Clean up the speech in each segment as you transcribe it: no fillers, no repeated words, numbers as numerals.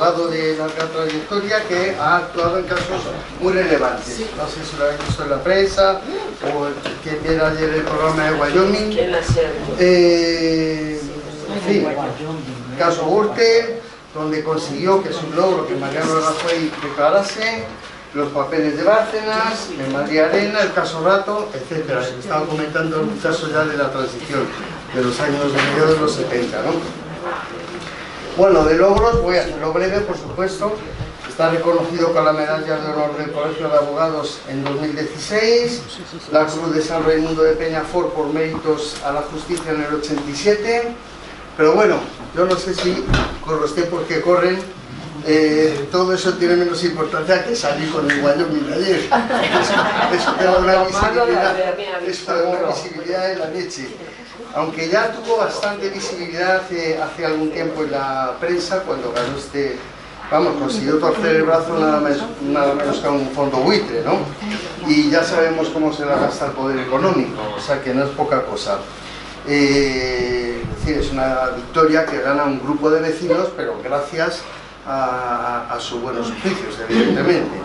abogado de larga trayectoria que ha actuado en casos muy relevantes. No sé si lo habéis visto en la prensa o quien viera ayer el programa de Wyoming. En fin, caso Gürtel, donde consiguió, que es un logro, que Mariano Rajoy declarase los papeles de Bárcenas, de Madrid Arena, el caso Rato, etc. Estaba comentando un caso ya de la transición de los años de mediados de los 70, ¿no? Bueno, de logros voy a hacerlo breve, por supuesto. Está reconocido con la medalla de honor del Colegio de Abogados en 2016, la Cruz de San Raimundo de Peñafort por méritos a la justicia en el 87. Pero bueno, yo no sé si con los tiempos que corren todo eso tiene menos importancia que salir con el Wyoming de ayer. Eso te da una visibilidad de la leche. Aunque ya tuvo bastante visibilidad hace algún tiempo en la prensa, cuando ganó consiguió torcer el brazo nada menos que a un fondo buitre, ¿no? Y ya sabemos cómo se la gasta el poder económico, o sea que no es poca cosa. Es decir, es una victoria que gana un grupo de vecinos, pero gracias a sus buenos oficios, evidentemente.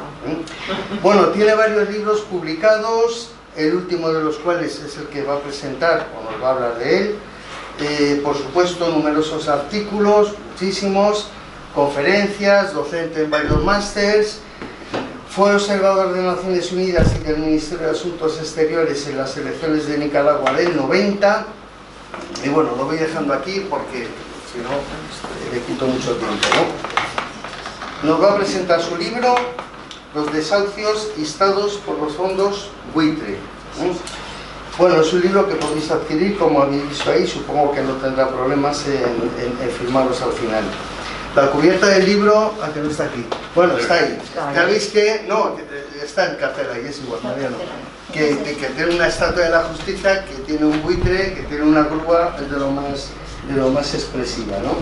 Bueno, tiene varios libros publicados, el último de los cuales es el que va a presentar, o nos va a hablar de él. Por supuesto, numerosos artículos, muchísimos, conferencias, docente en varios másters. Fue observador de Naciones Unidas y del Ministerio de Asuntos Exteriores en las elecciones de Nicaragua del 90. Y bueno, lo voy dejando aquí porque si no le quito mucho tiempo, ¿no? Nos va a presentar su libro, Los desahucios instados por los fondos buitre. Bueno, es un libro que podéis adquirir, como habéis visto ahí, supongo que no tendrá problemas en firmaros al final. La cubierta del libro, aunque no está aquí, bueno, está ahí. Ya veis que, no, está en cartera y es igual, Mariano. Que tiene una estatua de la justicia, que tiene un buitre, que tiene una grúa, es de lo más expresiva, ¿no?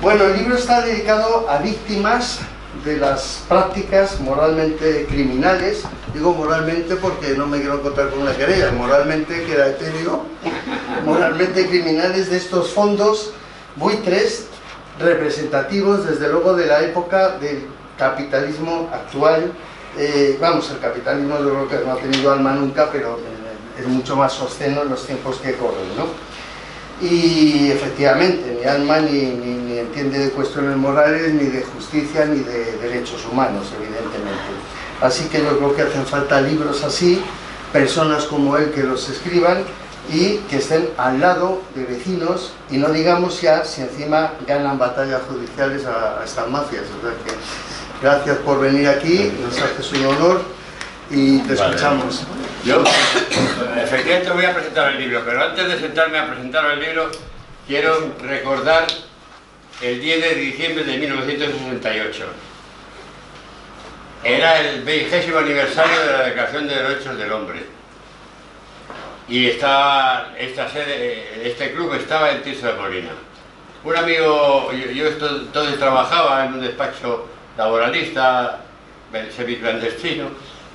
Bueno, el libro está dedicado a víctimas de las prácticas moralmente criminales. Digo moralmente porque no me quiero encontrar con una querella, moralmente queda etéreo, moralmente criminales de estos fondos buitres, representativos desde luego de la época del capitalismo actual. El capitalismo yo creo que no ha tenido alma nunca, pero es mucho más obsceno en los tiempos que corren, ¿no? Y efectivamente, ni alma ni entiende de cuestiones morales, ni de justicia, ni de derechos humanos, evidentemente. Así que yo creo que hacen falta libros así, personas como él que los escriban y que estén al lado de vecinos, y no digamos ya si encima ganan batallas judiciales a estas mafias. O sea que gracias por venir aquí, nos haces un honor y te escuchamos. Yo efectivamente voy a presentar el libro, pero antes de sentarme a presentar el libro quiero recordar el 10 de diciembre de 1968. Era el 20º aniversario de la Declaración de Derechos del Hombre. Y este club estaba en Tirso de Molina. Un amigo, yo entonces trabajaba en un despacho laboralista, semiclandestino,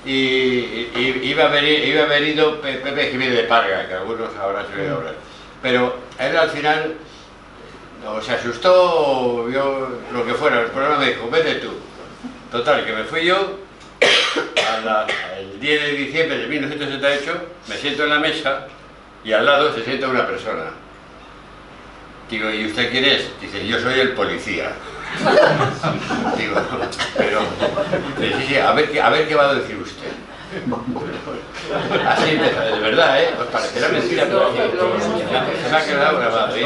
y iba a haber ido Pepe Jiménez de Parga, que algunos habrán oído hablar. Pero él al final se asustó, vio lo que fuera, el programa me dijo, vete tú. Total, que me fui yo. El 10 de diciembre de 1978 me siento en la mesa y al lado se sienta una persona. Digo, ¿y usted quién es? Dice, yo soy el policía. Digo, pero sí, a ver qué va a decir usted. Así empieza, de verdad, os parecerá mentira, pero así, se me ha quedado grabado. Y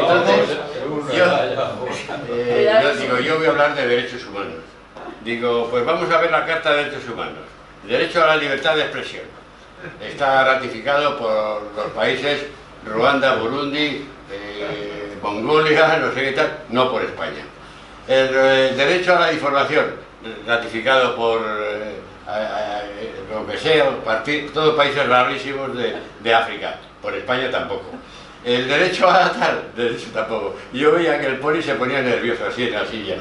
entonces yo voy a hablar de derechos humanos. Digo, pues vamos a ver la Carta de Derechos Humanos. Derecho a la libertad de expresión. Está ratificado por los países Ruanda, Burundi, Mongolia, no sé qué tal, no por España. El derecho a la información, ratificado por lo que sea, todos países rarísimos de África, por España tampoco. El derecho a tal, derecho tampoco. Yo veía que el poli se ponía nervioso así en la silla,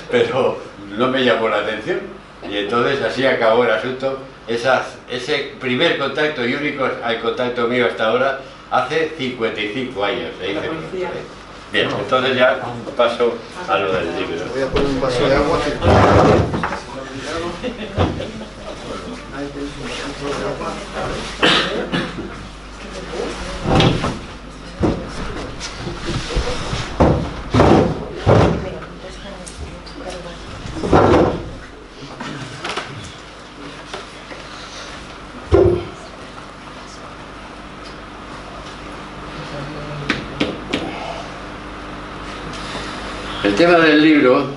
pero no me llamó la atención. Y entonces así acabó el asunto. Ese primer contacto y único contacto mío hasta ahora, hace 55 años. Bien, entonces ya paso a lo del libro. Voy a poner un vaso de agua. El tema del libro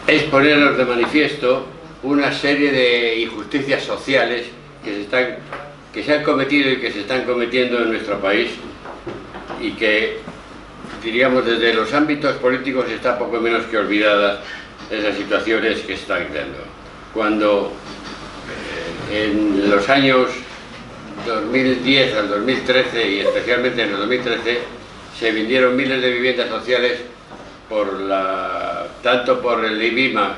es ponernos de manifiesto una serie de injusticias sociales que se han cometido y que se están cometiendo en nuestro país y que, diríamos, desde los ámbitos políticos está poco menos que olvidadas esas situaciones que se están creando. Cuando en los años 2010 al 2013 y especialmente en el 2013 se vendieron miles de viviendas sociales tanto por el IBIMA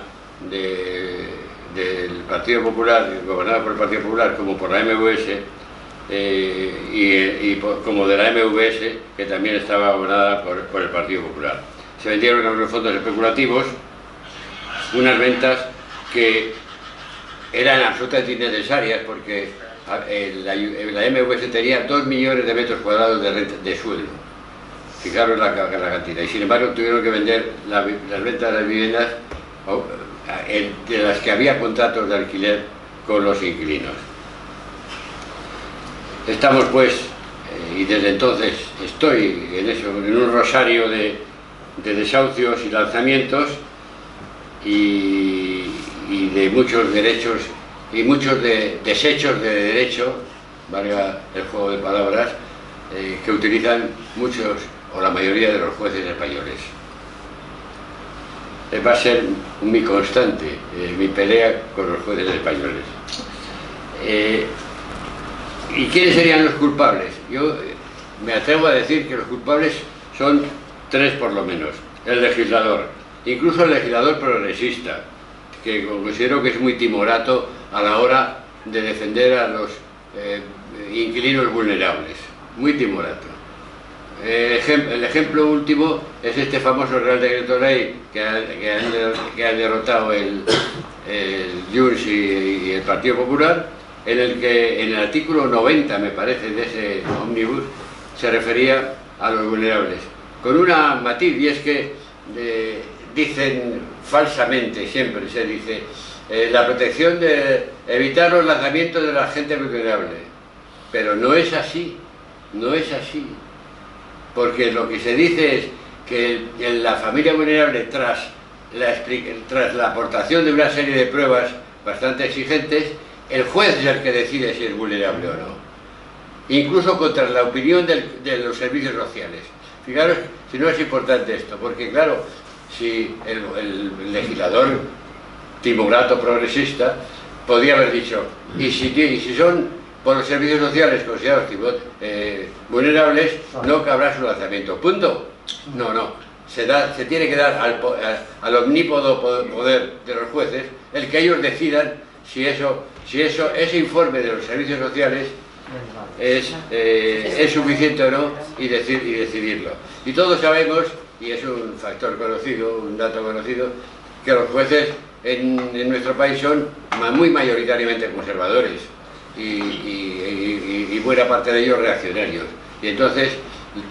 del Partido Popular, gobernado por el Partido Popular, como por la MVS, como de la MVS, que también estaba gobernada por el Partido Popular. Se vendieron a unos fondos especulativos unas ventas que eran absolutamente innecesarias porque la MVS tenía 2 millones de metros cuadrados de suelo. Fijaros la cantidad, y sin embargo tuvieron que vender las ventas de las viviendas de las que había contratos de alquiler con los inquilinos. Estamos pues, y desde entonces estoy en un rosario de desahucios y lanzamientos y de muchos derechos y muchos desechos de derecho, valga el juego de palabras, que utilizan muchos o la mayoría de los jueces españoles. Va a ser mi constante, mi pelea con los jueces españoles. ¿Y quiénes serían los culpables? Yo me atrevo a decir que los culpables son 3 por lo menos. El legislador, incluso el legislador progresista, que considero que es muy timorato a la hora de defender a los inquilinos vulnerables, muy timorato. El ejemplo último es este famoso Real Decreto Ley que ha derrotado el Junts y el Partido Popular, en el que en el artículo 90, me parece, de ese ómnibus, se refería a los vulnerables, con una matiz, y es que dicen falsamente, siempre se dice, la protección de evitar los lanzamientos de la gente vulnerable, pero no es así, no es así. Porque lo que se dice es que en la familia vulnerable, tras la aportación de una serie de pruebas bastante exigentes, el juez es el que decide si es vulnerable o no. Incluso contra la opinión de los servicios sociales. Fijaros si no es importante esto, porque claro, si el legislador timorato progresista podía haber dicho, y si son por los servicios sociales considerados vulnerables, no cabrá su lanzamiento. ¿Punto? No, no. Se tiene que dar al omnípodo poder de los jueces el que ellos decidan si ese informe de los servicios sociales es suficiente o no y decidirlo. Y todos sabemos, y es un factor conocido, un dato conocido, que los jueces en nuestro país son muy mayoritariamente conservadores. Y buena parte de ellos reaccionarios. Y entonces,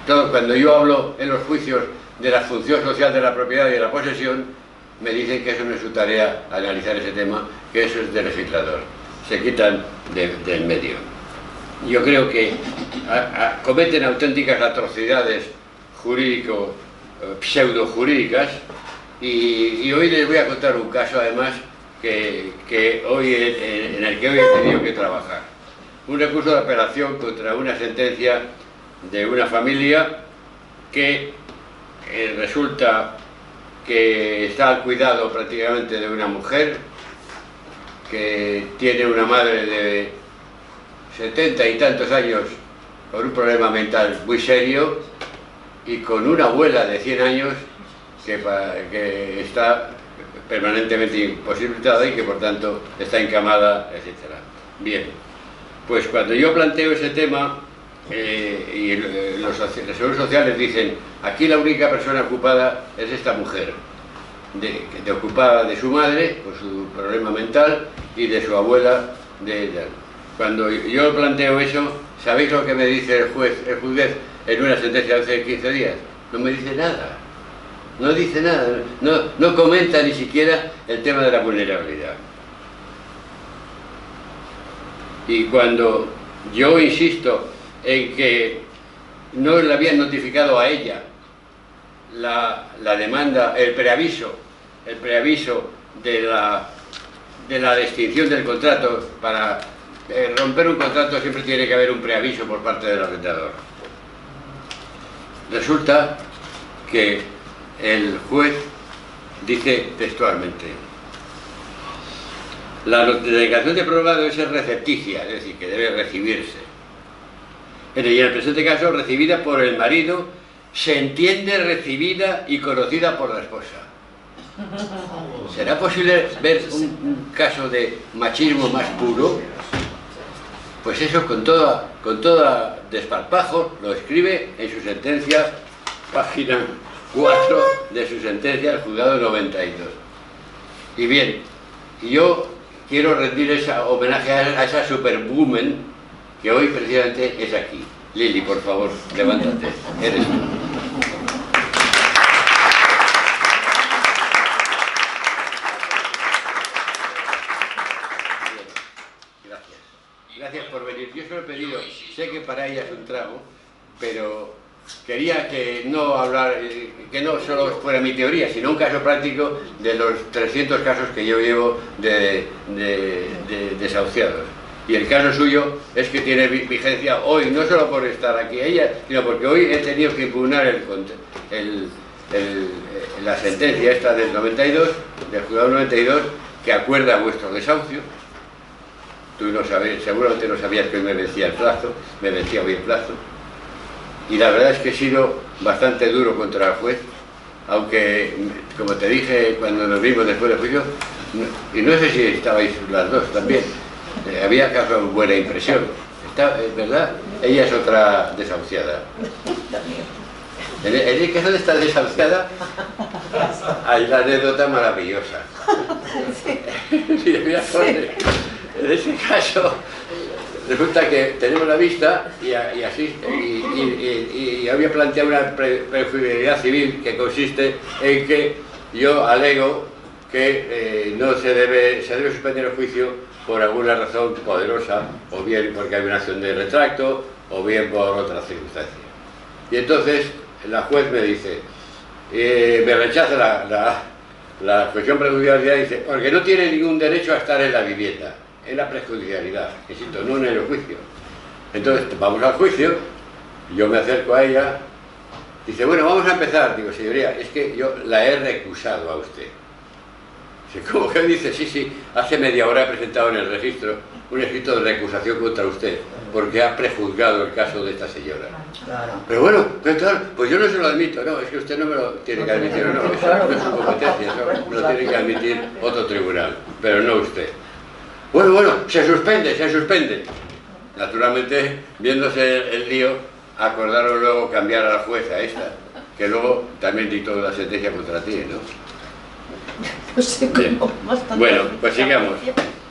cuando yo hablo en los juicios de la función social de la propiedad y de la posesión, me dicen que eso no es su tarea analizar ese tema, que eso es del legislador. Se quitan del medio. Yo creo que cometen auténticas atrocidades pseudo-jurídicas, y hoy les voy a contar un caso, además, en el que hoy he tenido que trabajar. Un recurso de apelación contra una sentencia de una familia que resulta que está al cuidado prácticamente de una mujer que tiene una madre de 70 y tantos años con un problema mental muy serio y con una abuela de 100 años que está permanentemente imposibilitada y que por tanto está encamada, etc. Bien, pues cuando yo planteo ese tema, los seguros sociales dicen, aquí la única persona ocupada es esta mujer, ocupada de su madre, con su problema mental, y de su abuela, de ella. Cuando yo planteo eso, ¿sabéis lo que me dice el juez en una sentencia de hace 15 días? No me dice nada. No dice nada, no comenta ni siquiera el tema de la vulnerabilidad. Y cuando yo insisto en que no le habían notificado a ella la demanda, el preaviso de la extinción del contrato. Para romper un contrato siempre tiene que haber un preaviso por parte del arrendador. Resulta que el juez dice textualmente: la declaración de prorroga debe ser recepticia, es decir, que debe recibirse. Y en el presente caso, recibida por el marido, se entiende recibida y conocida por la esposa. ¿Será posible ver un caso de machismo más puro? Pues eso con toda desparpajo lo escribe en su sentencia, página 4 de su sentencia, el juzgado 92. Y bien, yo quiero rendir ese homenaje a esa superwoman que hoy precisamente es aquí. Lili, por favor, levántate, eres tú. Gracias por venir. Yo se lo he pedido, sé que para ella es un trago, pero quería que no solo fuera mi teoría, sino un caso práctico de los 300 casos que yo llevo de desahuciados. Y el caso suyo es que tiene vigencia hoy, no solo por estar aquí ella, sino porque hoy he tenido que impugnar la sentencia esta del 92, del juzgado 92, que acuerda vuestro desahucio. Tú no sabes, seguramente no sabías que hoy me vencía hoy el plazo. Y la verdad es que he sido bastante duro contra el juez, aunque, como te dije cuando nos vimos después del juicio, y no sé si estabais las dos también, había causado buena impresión. ¿Verdad? Ella es otra desahuciada. En el caso de esta desahuciada hay la anécdota maravillosa. Mira, en ese caso resulta que tenemos la vista y había planteado una prejudicialidad civil que consiste en que yo alego que se debe suspender el juicio por alguna razón poderosa, o bien porque hay una acción de retracto, o bien por otra circunstancia. Y entonces la juez me dice, me rechaza la cuestión prejudicialidad, dice, porque no tiene ningún derecho a estar en la vivienda, en la prejudicialidad, insisto, no en el juicio. Entonces vamos al juicio, yo me acerco a ella, dice, bueno, vamos a empezar. Digo, señoría, es que yo la he recusado a usted. ¿Cómo que dice? Sí, hace media hora he presentado en el registro un escrito de recusación contra usted, porque ha prejuzgado el caso de esta señora. Claro. Pero bueno, pues yo no se lo admito. No, es que usted no me lo tiene que admitir, no, eso no es su competencia, eso me lo tiene que admitir otro tribunal, pero no usted. Bueno, se suspende. Naturalmente, viéndose el lío, acordaron luego cambiar a la jueza esta, que luego también dictó la sentencia contra ti, ¿no? Bueno, pues sigamos.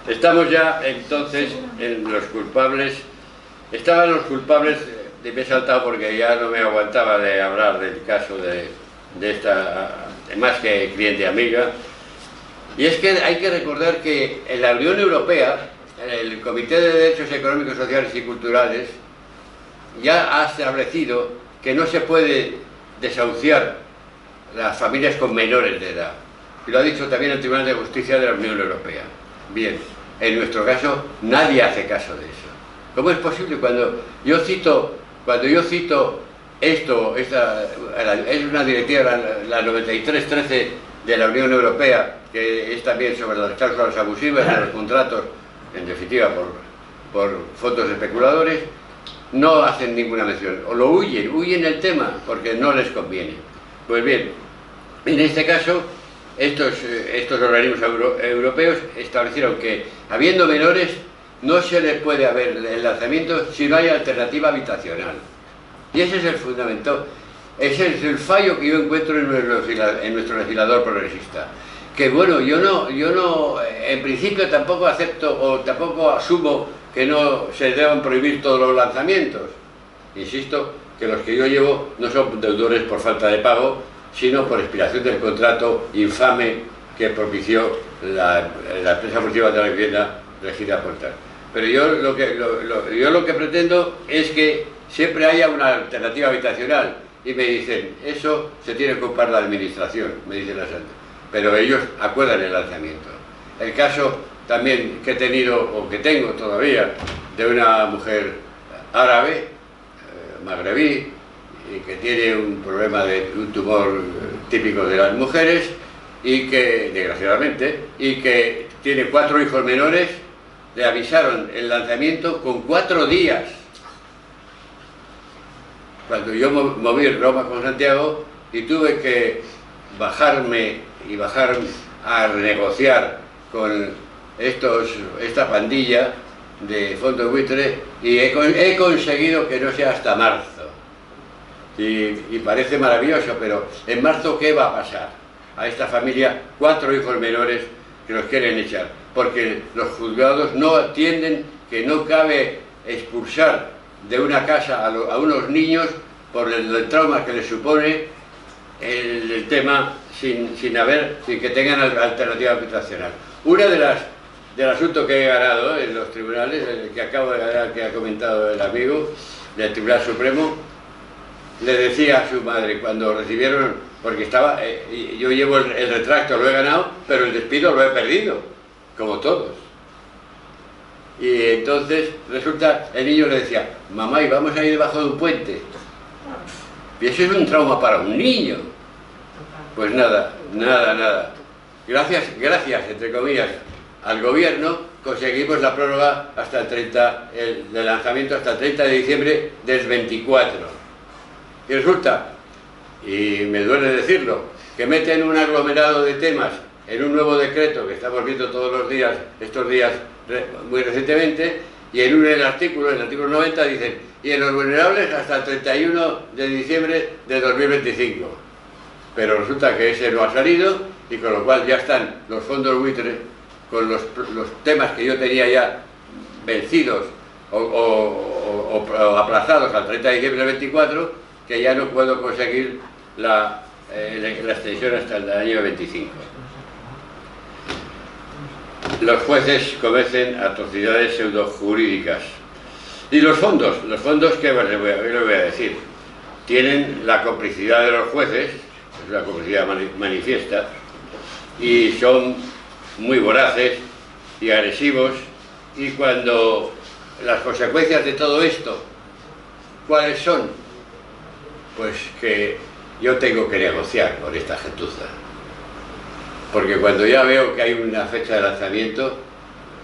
Estamos ya entonces en los culpables. Estaban los culpables, me he saltado porque ya no me aguantaba de hablar del caso de esta, más que cliente amiga. Y es que hay que recordar que en la Unión Europea, el Comité de Derechos Económicos, Sociales y Culturales ya ha establecido que no se puede desahuciar las familias con menores de edad. Y lo ha dicho también el Tribunal de Justicia de la Unión Europea. Bien, en nuestro caso nadie hace caso de eso. ¿Cómo es posible? Cuando yo cito esto, es una directiva, la 9313 de la Unión Europea, que es también sobre las cláusulas abusivas de los contratos, en definitiva por fondos especuladores, no hacen ninguna mención, o lo huyen el tema porque no les conviene. Pues bien, en este caso, estos organismos europeos establecieron que, habiendo menores, no se le puede haber el lanzamiento si no hay alternativa habitacional. Y ese es el fundamento, ese es el fallo que yo encuentro en nuestro legislador progresista. Que bueno, yo no, en principio tampoco acepto o tampoco asumo que no se deban prohibir todos los lanzamientos. Insisto que los que yo llevo no son deudores por falta de pago, sino por expiración del contrato infame que propició la empresa municipal de la vivienda regida por tal. Pero yo lo que pretendo es que siempre haya una alternativa habitacional. Y me dicen, eso se tiene que ocupar la administración, me dicen las antes. Pero ellos acuerdan el lanzamiento. El caso también que he tenido, o que tengo todavía, de una mujer árabe, magrebí, y que tiene un problema de un tumor típico de las mujeres, y que, desgraciadamente, y que tiene 4 hijos menores, le avisaron el lanzamiento con 4 días. Cuando yo moví Roma con Santiago y tuve que bajar a renegociar con esta pandilla de fondos buitre, y he conseguido que no sea hasta marzo. Y parece maravilloso, pero en marzo ¿qué va a pasar? A esta familia 4 hijos menores que los quieren echar, porque los juzgados no atienden que no cabe expulsar de una casa a unos niños por el trauma que les supone el tema sin que tengan alternativa habitacional. Una del asunto que he ganado en los tribunales, el que acabo de ganar, que ha comentado el amigo del Tribunal Supremo, le decía a su madre cuando recibieron, porque estaba, yo llevo el retracto, lo he ganado, pero el despido lo he perdido, como todos. Y entonces resulta, el niño le decía, mamá, y vamos a ir debajo de un puente. Y eso es un trauma para un niño. Pues nada. Gracias, entre comillas, al gobierno conseguimos la prórroga hasta el 30, de lanzamiento hasta el 30 de diciembre del 24. Y resulta, y me duele decirlo, que meten un aglomerado de temas en un nuevo decreto que estamos viendo todos los días, estos días muy recientemente, y en el artículo 90 dicen, y en los vulnerables hasta el 31 de diciembre de 2025. Pero resulta que ese no ha salido, y con lo cual ya están los fondos buitre con los temas que yo tenía ya vencidos o aplazados al 30 de diciembre del 24, que ya no puedo conseguir la extensión hasta el año 25. Los jueces cometen atrocidades pseudojurídicas. Y los fondos que les voy a decir, tienen la complicidad de los jueces, es una complicidad manifiesta, y son muy voraces y agresivos, y cuando las consecuencias de todo esto, ¿cuáles son? Pues que yo tengo que negociar con esta gentuza. Porque cuando ya veo que hay una fecha de lanzamiento,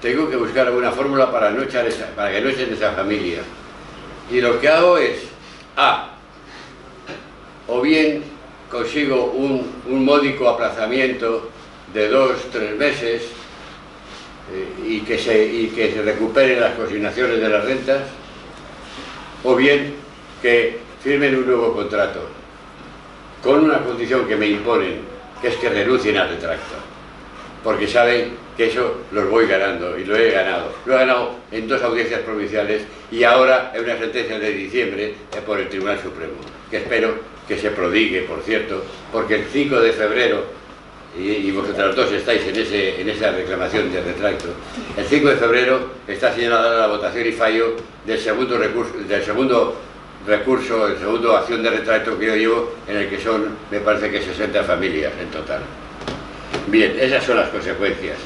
tengo que buscar alguna fórmula para que no echen esa familia. Y lo que hago es, o bien consigo un módico aplazamiento de 2-3 meses y que se recuperen las consignaciones de las rentas, o bien que firmen un nuevo contrato con una condición que me imponen, que es que renuncien al retracto, porque saben que eso los voy ganando, y lo he ganado en 2 audiencias provinciales y ahora en una sentencia de diciembre por el Tribunal Supremo, que espero que se prodigue, por cierto, porque el 5 de febrero, y vosotros dos estáis en esa reclamación de retracto, el 5 de febrero está señalada la votación y fallo del segundo recurso, el segundo acción de retracto que yo llevo, en el que son, me parece que 60 familias en total. Bien, esas son las consecuencias.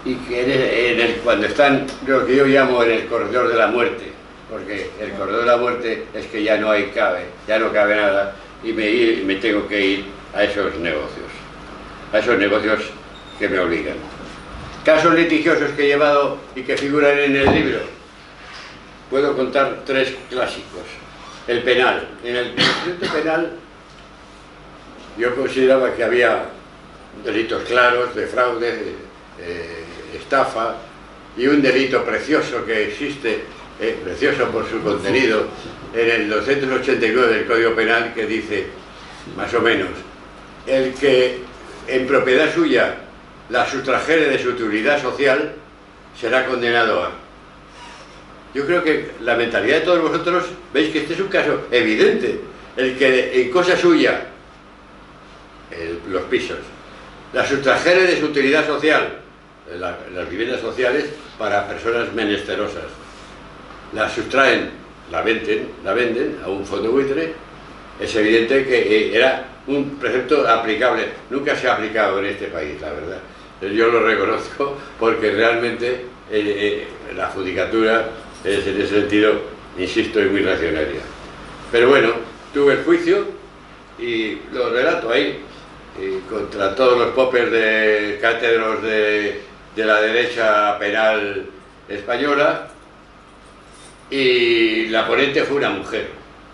Y que cuando están, lo que yo llamo en el corredor de la muerte, porque el corredor de la muerte es que ya no cabe nada, y me tengo que ir a esos negocios que me obligan. Casos litigiosos que he llevado y que figuran en el libro. Puedo contar 3 clásicos. El penal. En el procedimiento penal yo consideraba que había delitos claros de fraude, de estafa, y un delito precioso que existe, precioso por su contenido, en el 289 del Código Penal, que dice, más o menos, el que en propiedad suya la sustrajere de su utilidad social será condenado a... Yo creo que la mentalidad de todos vosotros veis que este es un caso evidente. El que en cosa suya, los pisos, la sustrajere de su utilidad social, las viviendas sociales para personas menesterosas, la sustraen, la venden a un fondo buitre, es evidente que era un precepto aplicable. Nunca se ha aplicado en este país, la verdad. Yo lo reconozco porque realmente la judicatura es en ese sentido, insisto, es muy reaccionaria. Pero bueno, tuve el juicio y lo relato ahí, contra todos los popes de cátedros de la derecha penal española, y la ponente fue una mujer.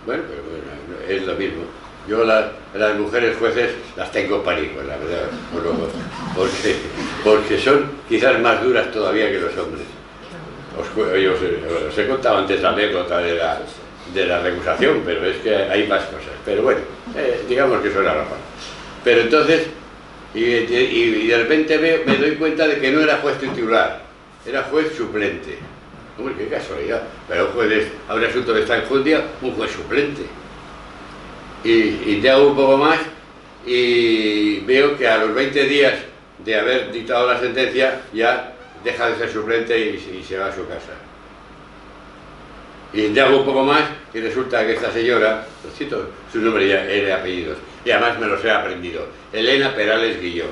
Bueno, pero bueno, es lo mismo. Yo las mujeres jueces las tengo pánico, la verdad, porque son quizás más duras todavía que los hombres. Os he contado antes la anécdota de la recusación, pero es que hay más cosas. Pero bueno, digamos que suena normal. Pero entonces, y de repente me doy cuenta de que no era juez titular, era juez suplente. Hombre, qué casualidad. Pero un juez a un asunto que está en Jundia, un juez suplente. Y te hago un poco más y veo que a los 20 días de haber dictado la sentencia ya deja de ser suplente y se va a su casa. Y te hago un poco más y resulta que esta señora, lo cito su nombre y apellidos, y además me los he aprendido, Elena Perales Guilló.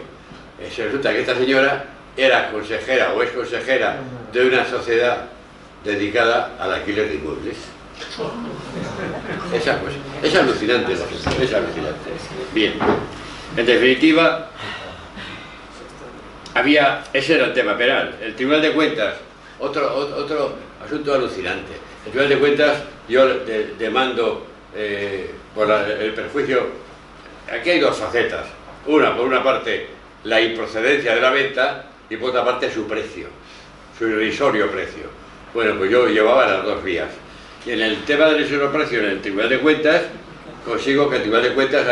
Resulta que esta señora era consejera o es consejera de una sociedad dedicada al alquiler de inmuebles. Es alucinante, es alucinante. Bien, en definitiva, ese era el tema penal. El Tribunal de Cuentas, otro asunto alucinante. El Tribunal de Cuentas, yo demando por el perjuicio. Aquí hay dos facetas. Una, por una parte, la improcedencia de la venta, y por otra parte su precio, su irrisorio precio. Bueno, pues yo llevaba las dos vías. Y en el tema del irrisorio precio, en el Tribunal de Cuentas, consigo que el Tribunal de Cuentas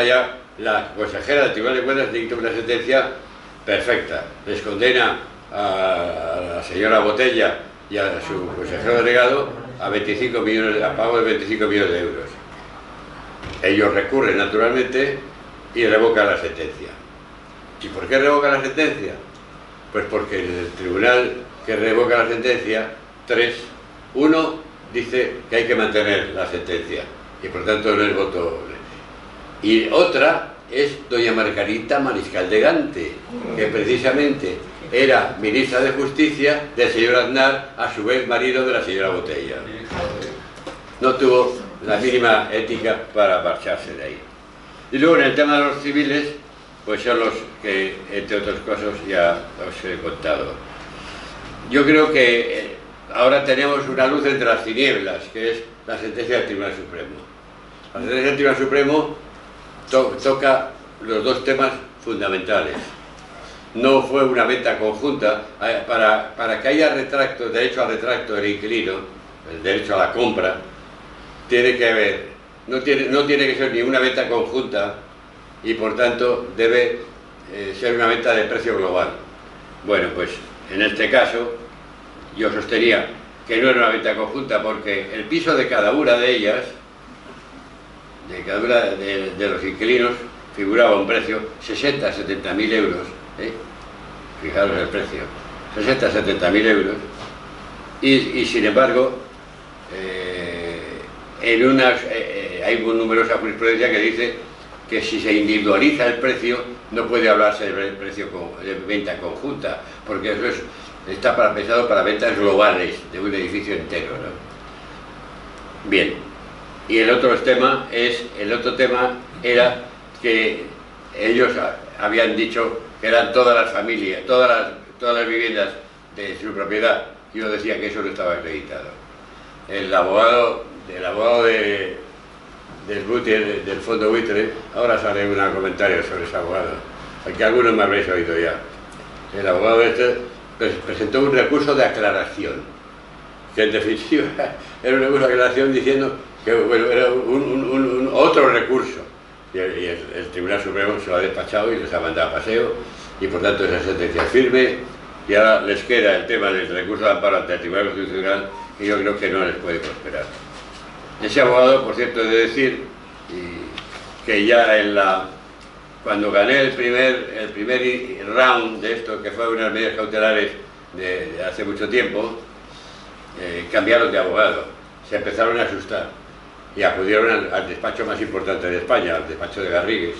la consejera del Tribunal de Cuentas dicta una sentencia perfecta. Les condena a la señora Botella y a su consejero delegado a 25 millones, a pago de 25 millones de euros. Ellos recurren naturalmente y revocan la sentencia. ¿Y por qué revocan la sentencia? Pues porque en el tribunal que revoca la sentencia, uno dice que hay que mantener la sentencia y por tanto no es voto. Y otra es doña Margarita Mariscal de Gante, que precisamente era ministra de Justicia del señor Aznar, a su vez marido de la señora Botella. No tuvo la mínima ética para marcharse de ahí. Y luego en el tema de los civiles, pues son los que, entre otras cosas, ya os he contado. Yo creo que ahora tenemos una luz entre las tinieblas, que es la sentencia del Tribunal Supremo. La sentencia del Tribunal Supremo toca los dos temas fundamentales. No fue una venta conjunta. Para que haya retracto, derecho al retracto del inquilino, el derecho a la compra, tiene que haber, no tiene que ser ni una venta conjunta y por tanto debe ser una venta de precio global. Bueno, pues en este caso yo sostenía que no era una venta conjunta porque el piso de cada una de ellas, de cada una de los inquilinos, figuraba un precio 60 a 70 mil euros. Fijaros el precio, 60 a 70 mil euros. Y sin embargo, hay una numerosa jurisprudencia que dice que si se individualiza el precio no puede hablarse de precio de venta conjunta, porque eso está pensado para ventas globales de un edificio entero, ¿no? Bien, y el otro tema era que ellos habían dicho que eran todas las familias, todas las viviendas de su propiedad. Yo decía que eso no estaba acreditado. El abogado del fondo buitre, ahora sale un comentario sobre ese abogado, que algunos me habréis oído ya. El abogado presentó un recurso de aclaración, que en definitiva era un recurso de aclaración diciendo que bueno, era otro recurso, y el Tribunal Supremo se lo ha despachado y les ha mandado a paseo, y por tanto esa sentencia es firme, y ahora les queda el tema del recurso de amparo ante el Tribunal Constitucional, y yo creo que no les puede prosperar. Ese abogado, por cierto, he de decir que ya cuando gané el primer round de esto, que fue unas medidas cautelares de hace mucho tiempo, cambiaron de abogado, se empezaron a asustar y acudieron al despacho más importante de España, al despacho de Garrigues,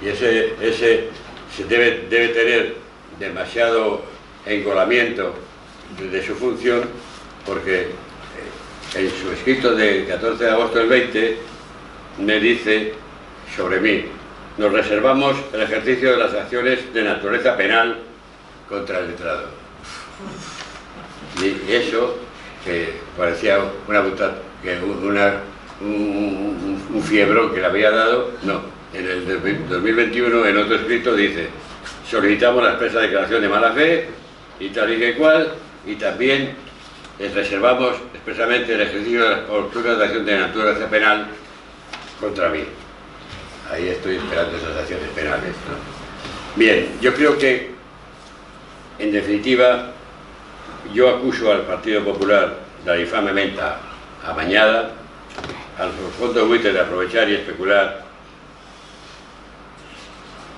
y ese se debe tener demasiado engolamiento de su función, porque en su escrito del 14 de agosto del 20 me dice sobre mí: nos reservamos el ejercicio de las acciones de naturaleza penal contra el letrado. Y eso, que parecía un fiebrón que le había dado, no. En el 2021, en otro escrito, dice: solicitamos la expresa declaración de mala fe y tal y que cual, y también les reservamos expresamente el ejercicio de las posturas de acción de naturaleza penal contra mí. Ahí estoy esperando esas acciones penales, ¿no? Bien, yo creo que, en definitiva, yo acuso al Partido Popular de la infame venta amañada, a los fondos buitres de aprovechar y especular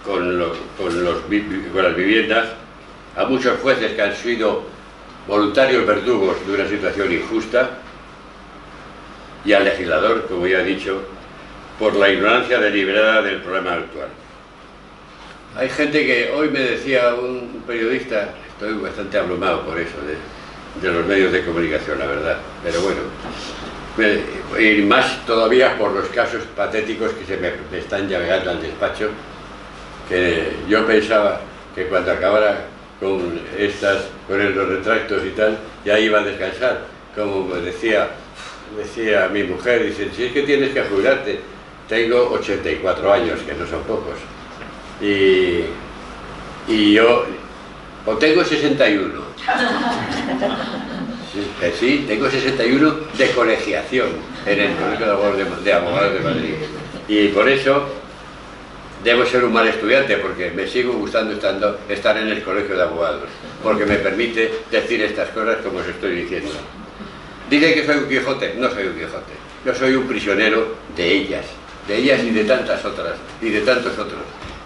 con las viviendas, a muchos jueces que han sido voluntarios verdugos de una situación injusta, y al legislador, como ya he dicho, por la ignorancia deliberada del problema actual. Hay gente que hoy me decía un periodista, estoy bastante abrumado por eso, de los medios de comunicación, la verdad, pero bueno, y más todavía por los casos patéticos que se me están llegando al despacho, que yo pensaba que cuando acabara con los retractos y tal, ya iba a descansar, como me decía mi mujer, dice: si es que tienes que jubilarte, tengo 84 años, que no son pocos, y yo, o tengo 61, sí, tengo 61 de colegiación en el Colegio de Abogados de Madrid, y por eso debo ser un mal estudiante, porque me sigo gustando estar en el Colegio de Abogados, porque me permite decir estas cosas como os estoy diciendo. ¿Dice que soy un Quijote? No soy un Quijote, yo soy un prisionero de ellas y de tantas otras, y de tantos otros,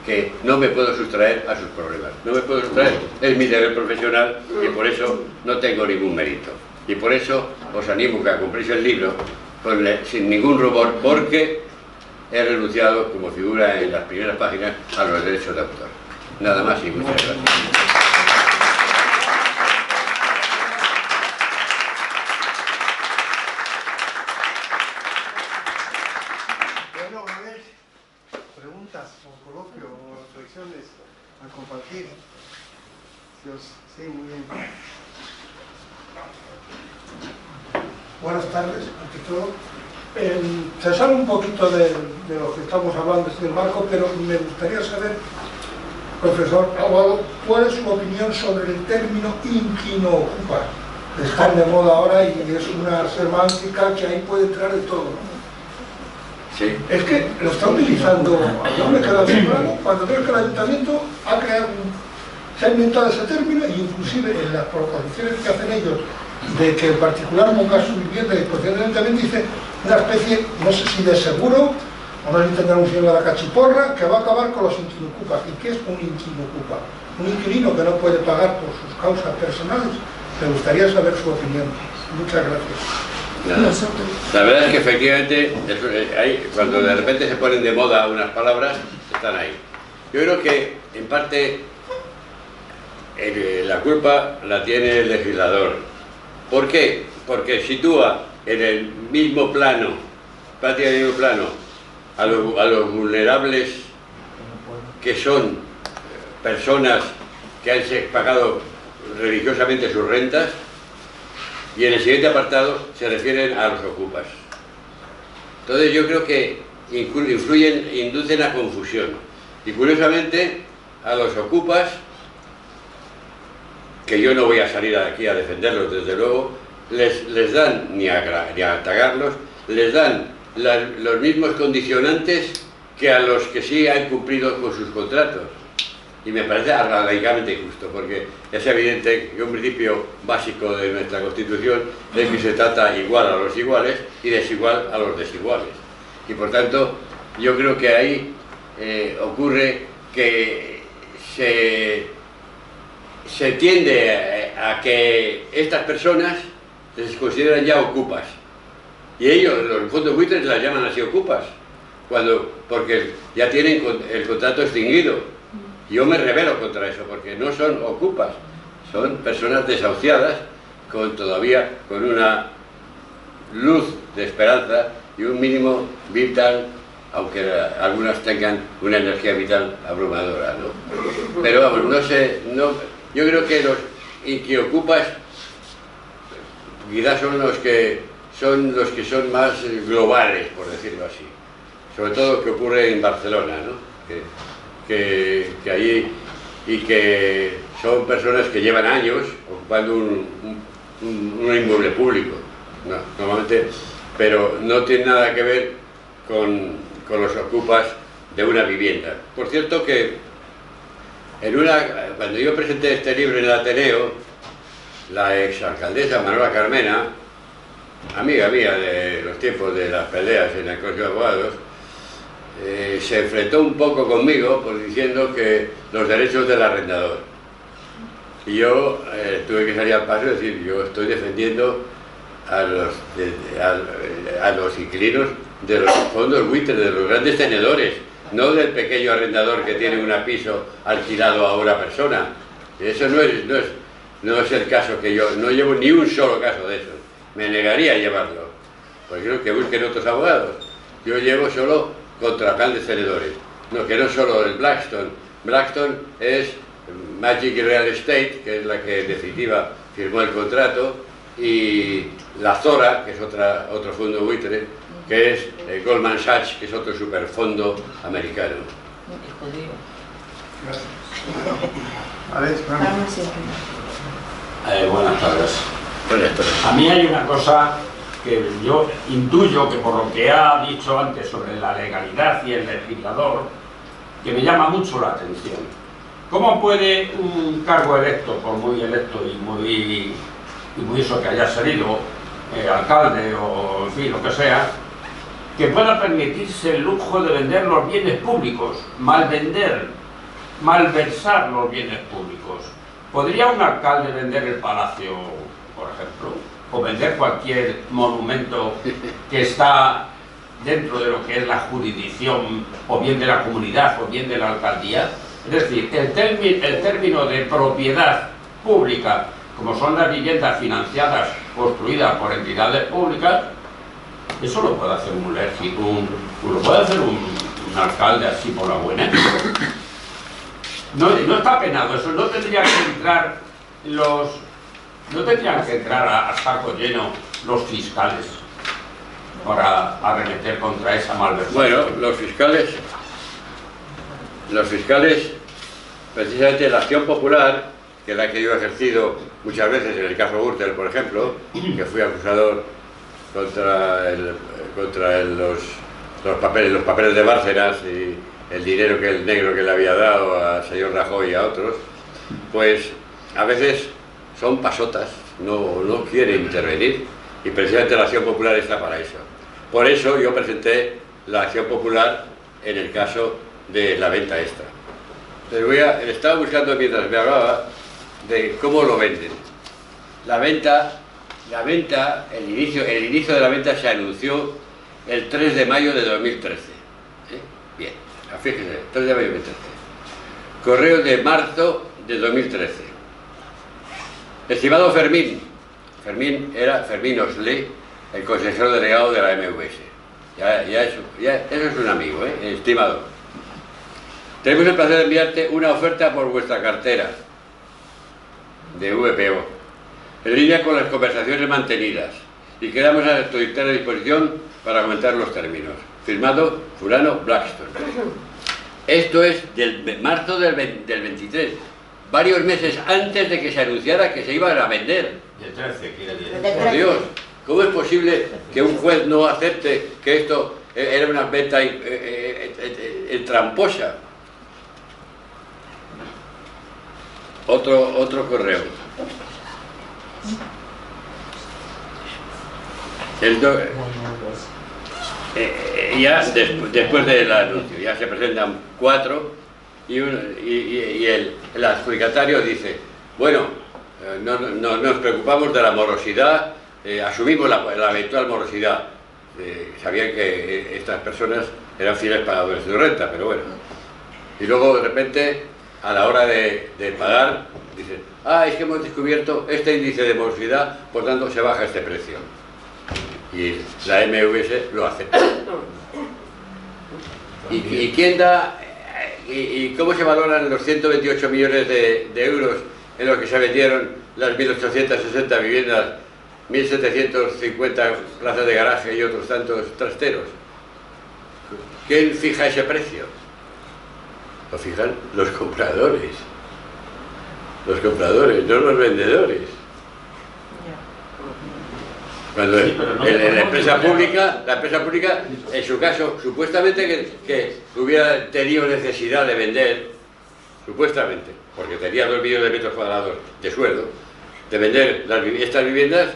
que no me puedo sustraer a sus problemas, no me puedo sustraer, es mi deber profesional, y por eso no tengo ningún mérito. Y por eso os animo a que compréis el libro sin ningún rubor, porque he renunciado, como figura en las primeras páginas, a los derechos de autor. Nada más y muchas gracias. Bueno, a ver, preguntas o coloquio o reflexiones a compartir. Sí, muy bien. Buenas tardes, ante todo. Se sale un poquito de lo que estamos hablando del marco, pero me gustaría saber, profesor Aguado, ¿cuál es su opinión sobre el término inquino-ocupa? Está de moda ahora y es una semántica que ahí puede entrar de todo, ¿no? Sí. Es que lo está utilizando, yo me quedo asombrado cuando veo que el ayuntamiento ha creado se ha inventado ese término, e inclusive en las proposiciones que hacen ellos de que en particular monga su vivienda, y posiblemente dice una especie, no sé si de seguro, o no sé si tendrá un señor de la cachiporra, que va a acabar con los inquinocupas. ¿Y qué es un inquinocupa? Un inquilino que no puede pagar por sus causas personales. Me gustaría saber su opinión. Muchas gracias. Nada. La verdad es que efectivamente, cuando de repente se ponen de moda unas palabras, están ahí. Yo creo que, en parte, la culpa la tiene el legislador. ¿Por qué? Porque sitúa en el mismo plano, prácticamente en el mismo plano, a los vulnerables, que son personas que han pagado religiosamente sus rentas, y en el siguiente apartado se refieren a los ocupas. Entonces yo creo que inducen a confusión. Y curiosamente, a los ocupas que yo no voy a salir aquí a defenderlos, desde luego, les dan, ni a atacarlos, les dan los mismos condicionantes que a los que sí han cumplido con sus contratos. Y me parece radicalmente injusto, porque es evidente que un principio básico de nuestra Constitución es que se trata igual a los iguales y desigual a los desiguales. Y por tanto, yo creo que ahí ocurre que se tiende a que estas personas se consideran ya ocupas. Y ellos, los fondos buitres, las llaman así ocupas, porque ya tienen el contrato extinguido. Yo me rebelo contra eso, porque no son ocupas, son personas desahuciadas, todavía con una luz de esperanza y un mínimo vital, aunque algunas tengan una energía vital abrumadora, ¿no? Pero vamos, no sé, yo creo que los inquiocupas quizás son los que son más globales, por decirlo así. Sobre todo lo que ocurre en Barcelona, ¿no? Que allí, y que son personas que llevan años ocupando un inmueble público, no, normalmente, pero no tiene nada que ver con los ocupas de una vivienda. Por cierto que cuando yo presenté este libro en el Ateneo, la exalcaldesa Manuela Carmena, amiga mía de los tiempos de las peleas en el Colegio de Abogados, se enfrentó un poco conmigo pues, diciendo que los derechos del arrendador. Y yo tuve que salir al paso y decir, yo estoy defendiendo a los inquilinos de los fondos buitres, de los grandes tenedores, no del pequeño arrendador que tiene un piso alquilado a una persona. Eso no es el caso, que yo no llevo ni un solo caso de eso. Me negaría a llevarlo, porque creo que busquen otros abogados. Yo llevo solo contra grandes tenedores, no, que no solo el Blackstone. Blackstone es Magic Real Estate, que es la que en definitiva firmó el contrato, y la Zora, que es otro fondo buitre, que es Goldman Sachs, que es otro superfondo americano. Buenas tardes. Buenas tardes. A mí hay una cosa que yo intuyo que por lo que ha dicho antes sobre la legalidad y el legislador, que me llama mucho la atención. ¿Cómo puede un cargo electo, por muy electo y muy eso que haya salido, alcalde o en fin, lo que sea, que pueda permitirse el lujo de vender los bienes públicos, malversar los bienes públicos? ¿Podría un alcalde vender el palacio, por ejemplo? O vender cualquier monumento que está dentro de lo que es la jurisdicción, o bien de la comunidad, o bien de la alcaldía? Es decir, el término de propiedad pública, como son las viviendas financiadas, construidas por entidades públicas, eso lo puede hacer lo puede hacer un alcalde así por la buena. No está penado eso, no tendrían que entrar a saco lleno los fiscales para arremeter contra esa malversación. Bueno, los fiscales, precisamente la acción popular, que es la que yo he ejercido muchas veces en el caso Gürtel, por ejemplo, que fui acusador contra los papeles de Bárcenas y el dinero el negro que le había dado al señor Rajoy y a otros, pues a veces son pasotas, no quieren intervenir, y precisamente la acción popular está para eso. Por eso yo presenté la acción popular en el caso de la venta extra. Estaba buscando mientras me hablaba de cómo lo venden. La venta, el inicio de la venta se anunció el 3 de mayo de 2013. Bien, fíjense, 3 de mayo de 2013. Correo de marzo de 2013. Estimado Fermín era Fermín Oslé, el consejero delegado de la MVS. Eso es un amigo, estimado. Tenemos el placer de enviarte una oferta por vuestra cartera de VPO, en línea con las conversaciones mantenidas, y quedamos a tu entera disposición para comentar los términos. Firmado Fulano Blackstone. Esto es del marzo del 23. varios meses antes de que se anunciara que se iban a vender. De 13, quiere decir. Por Dios, ¿cómo es posible que un juez no acepte que esto era una venta tramposa? Otro correo. Ya después del anuncio, ya se presentan 4 y el adjudicatario dice, bueno, no nos preocupamos de la morosidad, asumimos la eventual morosidad. Sabían que estas personas eran fieles pagadores de renta, pero bueno. Y luego de repente, a la hora de pagar, dicen, es que hemos descubierto este índice de morosidad, por tanto se baja este precio. Y la MVS lo acepta. ¿Y quién da? ¿Y cómo se valoran los 128 millones de euros en los que se vendieron las 1.860 viviendas, 1.750 plazas de garaje y otros tantos trasteros? ¿Quién fija ese precio? Lo fijan los compradores. Los compradores, no los vendedores. Cuando la empresa pública, en su caso, supuestamente que hubiera tenido necesidad de vender, supuestamente, porque tenía 2 millones de metros cuadrados de sueldo, de vender estas viviendas,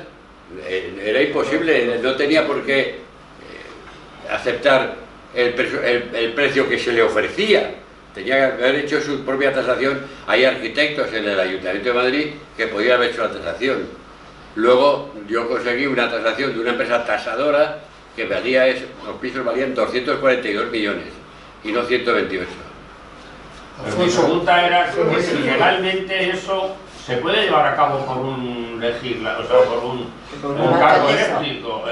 era imposible, no tenía por qué aceptar el precio que se le ofrecía. Tenía que haber hecho su propia tasación. Hay arquitectos en el Ayuntamiento de Madrid que podían haber hecho la tasación. Luego yo conseguí una tasación de una empresa tasadora que los pisos valían 242 millones y no 128. Pero mi pregunta era si legalmente eso se puede llevar a cabo por un legislador, o sea, por un cargo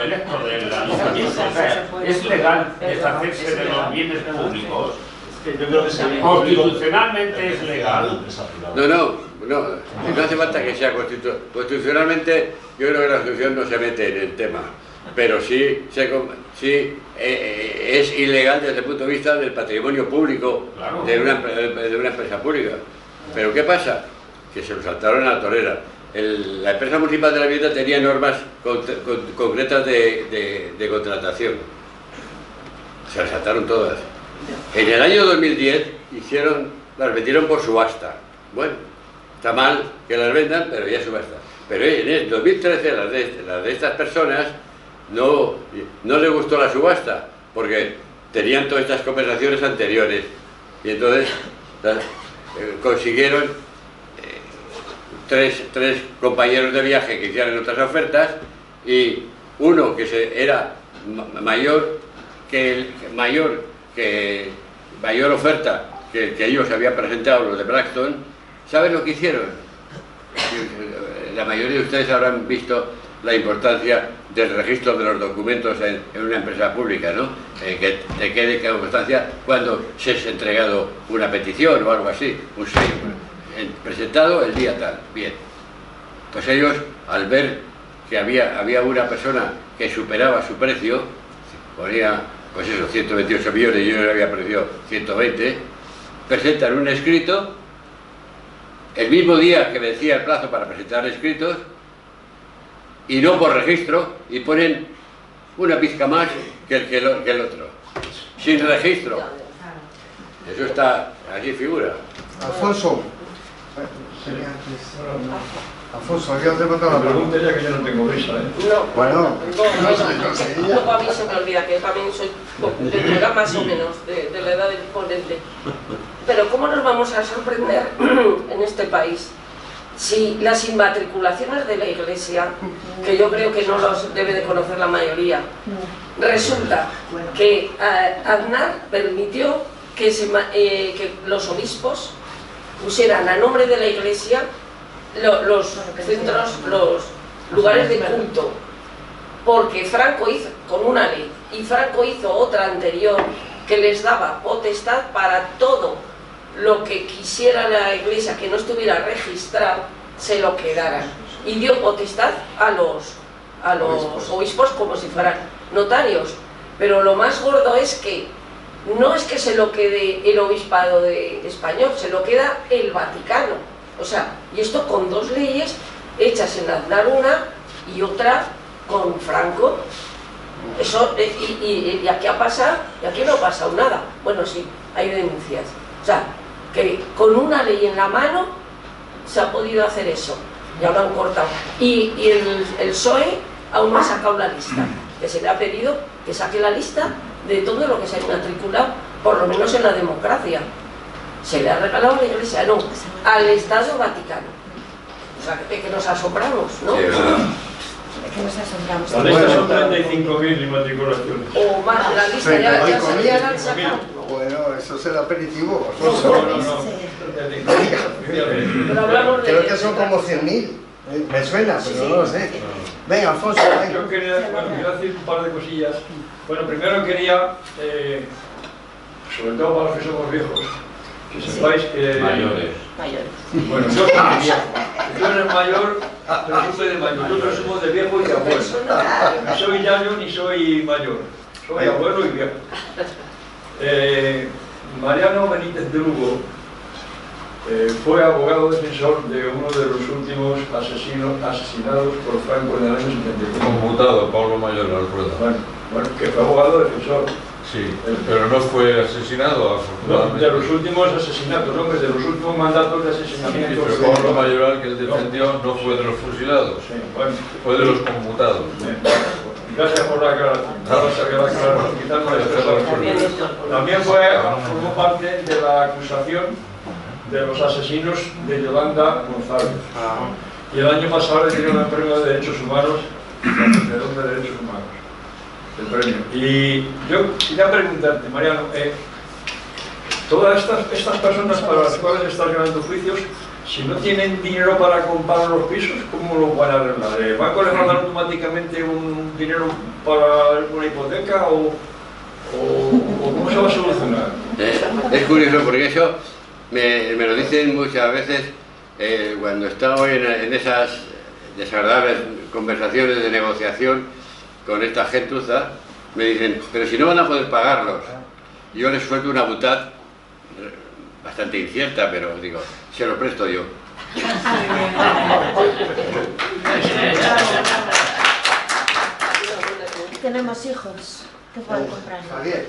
electo del ayuntamiento. O sea, ¿es legal deshacerse de los bienes públicos? Yo creo que constitucionalmente es legal. No hace falta que sea constitucionalmente. Yo creo que la Constitución no se mete en el tema, pero sí es ilegal desde el punto de vista del patrimonio público, claro, de una empresa pública. Pero ¿qué pasa? Que se lo saltaron a la torera. La empresa municipal de la vivienda tenía normas concretas de contratación. Se las saltaron todas. En el año 2010 las vendieron por subasta. Bueno, está mal que las vendan, pero ya subasta. Pero en el 2013 las de estas personas no les gustó la subasta, porque tenían todas estas conversaciones anteriores. Y entonces consiguieron tres compañeros de viaje que hicieran otras ofertas, y uno que era mayor oferta que ellos habían presentado, los de Blackstone. ¿Saben lo que hicieron? La mayoría de ustedes habrán visto la importancia del registro de los documentos en una empresa pública, ¿no? Que te quede constancia cuando se ha entregado una petición o algo así, un sello presentado el día tal. Bien, pues ellos, al ver que había una persona que superaba su precio, ponía, pues eso, 128 millones y yo le había ofrecido 120, presentan un escrito el mismo día que vencía el plazo para presentar escritos, y no por registro, y ponen una pizca más que el otro, sin registro. Eso está, así figura. Alfonso, habías levantado la pregunta. Ya que yo no tengo prisa, ¿eh? No, Bueno, luego a mí se me olvida que yo también soy de tu edad más o menos, de la edad del ponente. Pero ¿cómo nos vamos a sorprender en este país si las inmatriculaciones de la Iglesia, que yo creo que no los debe de conocer la mayoría, resulta que Aznar permitió que los obispos pusieran a nombre de la Iglesia los centros, los lugares de culto, porque Franco hizo con una ley y Franco hizo otra anterior que les daba potestad para todo lo que quisiera la Iglesia que no estuviera registrado, se lo quedaran, y dio potestad a los obispos como si fueran notarios. Pero lo más gordo es que no es que se lo quede el obispado español, se lo queda el Vaticano. O sea, y esto con dos leyes hechas en Aznar una y otra con Franco. Eso, y aquí ha pasado, y aquí no ha pasado nada. Bueno, sí, hay denuncias. O sea, que con una ley en la mano se ha podido hacer eso. Ya lo han cortado. Y el PSOE aún no ha sacado la lista. Que se le ha pedido que saque la lista de todo lo que se ha matriculado, por lo menos en la democracia. Se le ha regalado a la Iglesia, no, al Estado Vaticano. O sea, que nos asombramos, ¿no? Sí, ¿verdad? Que nos asombramos. La lista son 35.000 inmatriculaciones. O más, la lista ya la han sacado. Bueno, eso será aperitivo. No. Pero hablamos de... Creo que son como 100.000. Me suena, pero no lo sé. Venga, Alfonso, venga. Yo quería decir un par de cosillas. Bueno, primero quería, sobre todo para los que somos viejos, que sepáis que... Mayores. Bueno, yo soy viejo. Yo eres mayor, pero yo soy de mayor. Nosotros somos de viejo y de abuelo. No soy ñaño ni soy mayor. Soy abuelo y viejo. Mariano Benítez de Lugo fue abogado defensor de uno de los últimos asesinados por Franco en el año 75. Conmutado, Pablo Mayor Alfredo. Bueno, que fue abogado defensor. Sí, pero no fue asesinado, No, afortunadamente. de los últimos asesinatos, ¿no? De los últimos mandatos de asesinamiento. Pero Pablo Mayoral, que él defendió, no fue de los fusilados, Sí, bueno. fue de los conmutados. Gracias por la aclaración. También formó parte de la acusación de los asesinos de Yolanda González. Y el año pasado le dieron el premio de Derechos Humanos, de Derechos Humanos, el premio. Y yo quería preguntarte, Mariano, todas estas personas para las cuales estás ganando juicios, si no tienen dinero para comprar los pisos, ¿cómo lo van a arreglar? ¿El banco les va a dar automáticamente un dinero para una hipoteca o cómo se va a solucionar? Es curioso porque eso me lo dicen muchas veces cuando estamos en esas desagradables conversaciones de negociación con esta gentuza. Me dicen, pero si no van a poder pagarlos. Yo les suelto una butad bastante incierta, pero digo, se lo presto yo. Tenemos hijos que pueden comprar. Javier.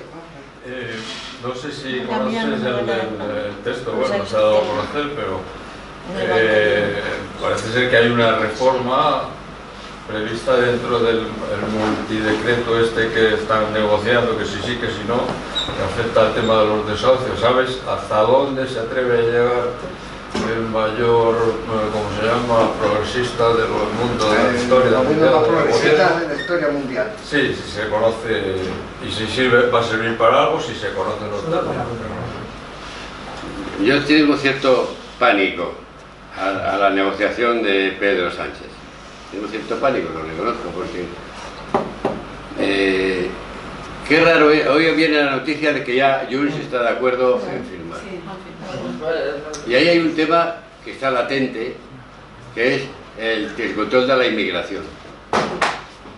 No sé si También conoces no me el texto, Pues bueno, se ha dado a conocer, pero parece ser que hay una reforma prevista dentro del multidecreto este que están negociando, que si sí, que si no, que afecta al tema de los desahucios. ¿Sabes hasta dónde se atreve a llegar el mayor, ¿cómo se llama?, progresista del mundo de la historia de la historia mundial? Sí, si se conoce, y si sirve, va a servir para algo, si se conocen los términos. Yo tengo cierto pánico a la negociación de Pedro Sánchez. Tengo cierto pánico, lo reconozco, porque qué raro es. Hoy viene la noticia de que ya Junts está de acuerdo en firmar. Y ahí hay un tema que está latente, que es el control de la inmigración.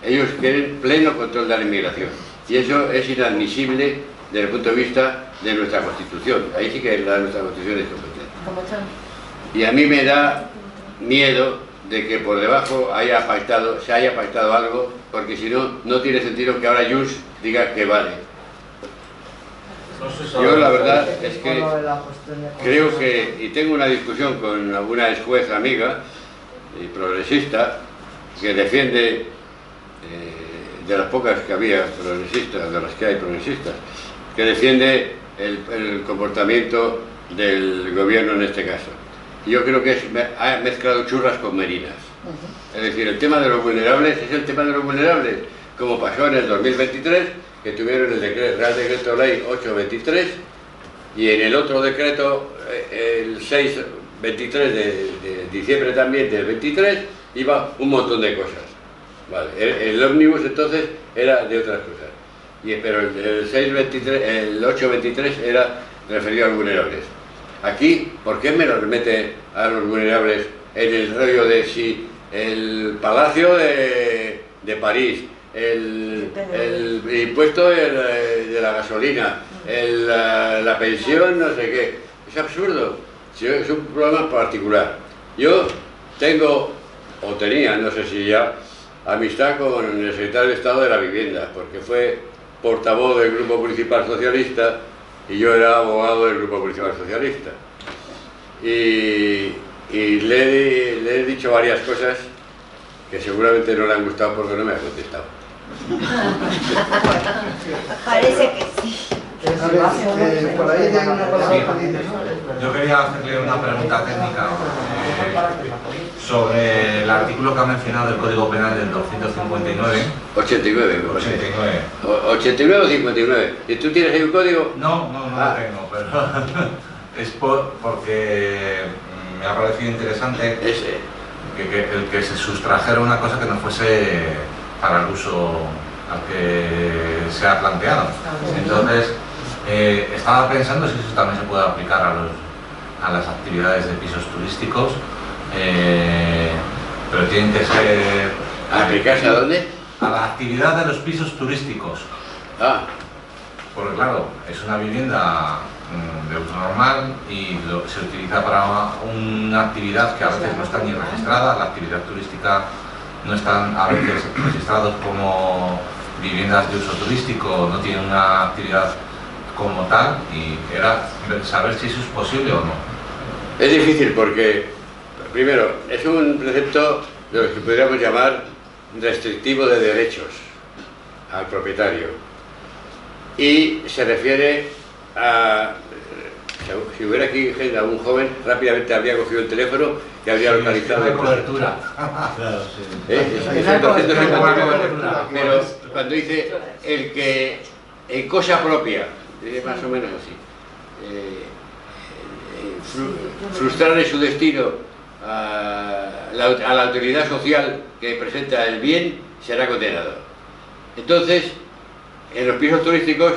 Ellos quieren pleno control de la inmigración, y eso es inadmisible desde el punto de vista de nuestra Constitución. Ahí sí que nuestra Constitución es competente. Y a mí me da miedo de que por debajo se haya pactado algo, porque si no, no tiene sentido que ahora Junts diga que vale. Yo la verdad es que creo que, y tengo una discusión con alguna ex juez amiga y progresista que defiende, de las pocas que había progresistas, de las que hay progresistas, que defiende el comportamiento del gobierno en este caso. Yo creo que ha mezclado churras con merinas. Es decir, el tema de los vulnerables es el tema de los vulnerables, como pasó en el 2023, que tuvieron el Real Decreto Ley 823, y en el otro decreto, el 623 de diciembre también del 23, iba un montón de cosas. Vale. El ómnibus entonces era de otras cosas, pero el 823 era referido a los vulnerables. Aquí, ¿por qué me lo remete a los vulnerables en el rollo de si el Palacio de París, el impuesto de la gasolina, la pensión, no sé qué? Es absurdo. es un problema particular. Yo tengo, o tenía, no sé si ya, amistad con el secretario de Estado de la Vivienda, porque fue portavoz del Grupo Municipal Socialista y yo era abogado del Grupo Municipal Socialista. Y le he dicho varias cosas que seguramente no le han gustado porque no me ha contestado. Parece que sí. A ver, por ahí hay una palabra que dice, Yo quería hacerle una pregunta técnica sobre el artículo que ha mencionado del Código Penal del 259. 89. 89. 89 o 59. ¿Y tú tienes ahí un código? No lo tengo, pero es porque me ha parecido interesante el que se sustrajera una cosa que no fuese para el uso al que se ha planteado. Entonces, estaba pensando si eso también se puede aplicar a las actividades de pisos turísticos, pero tienen que ser... ¿Aplicarse a dónde? A la actividad de los pisos turísticos. Porque claro, es una vivienda de uso normal y se utiliza para una actividad que a veces no está ni registrada. La actividad turística no están a veces registrados como viviendas de uso turístico, no tienen una actividad como tal, y era saber si eso es posible o no. Es difícil porque, primero, es un precepto de lo que podríamos llamar restrictivo de derechos al propietario y se refiere a... Si hubiera aquí gente, algún joven, rápidamente habría cogido el teléfono y habría localizado la cobertura. Claro, sí. Pero cuando dice el que en cosa propia, más o menos así, frustrarle su destino a la autoridad social que presenta el bien, será condenado. Entonces, en los pisos turísticos,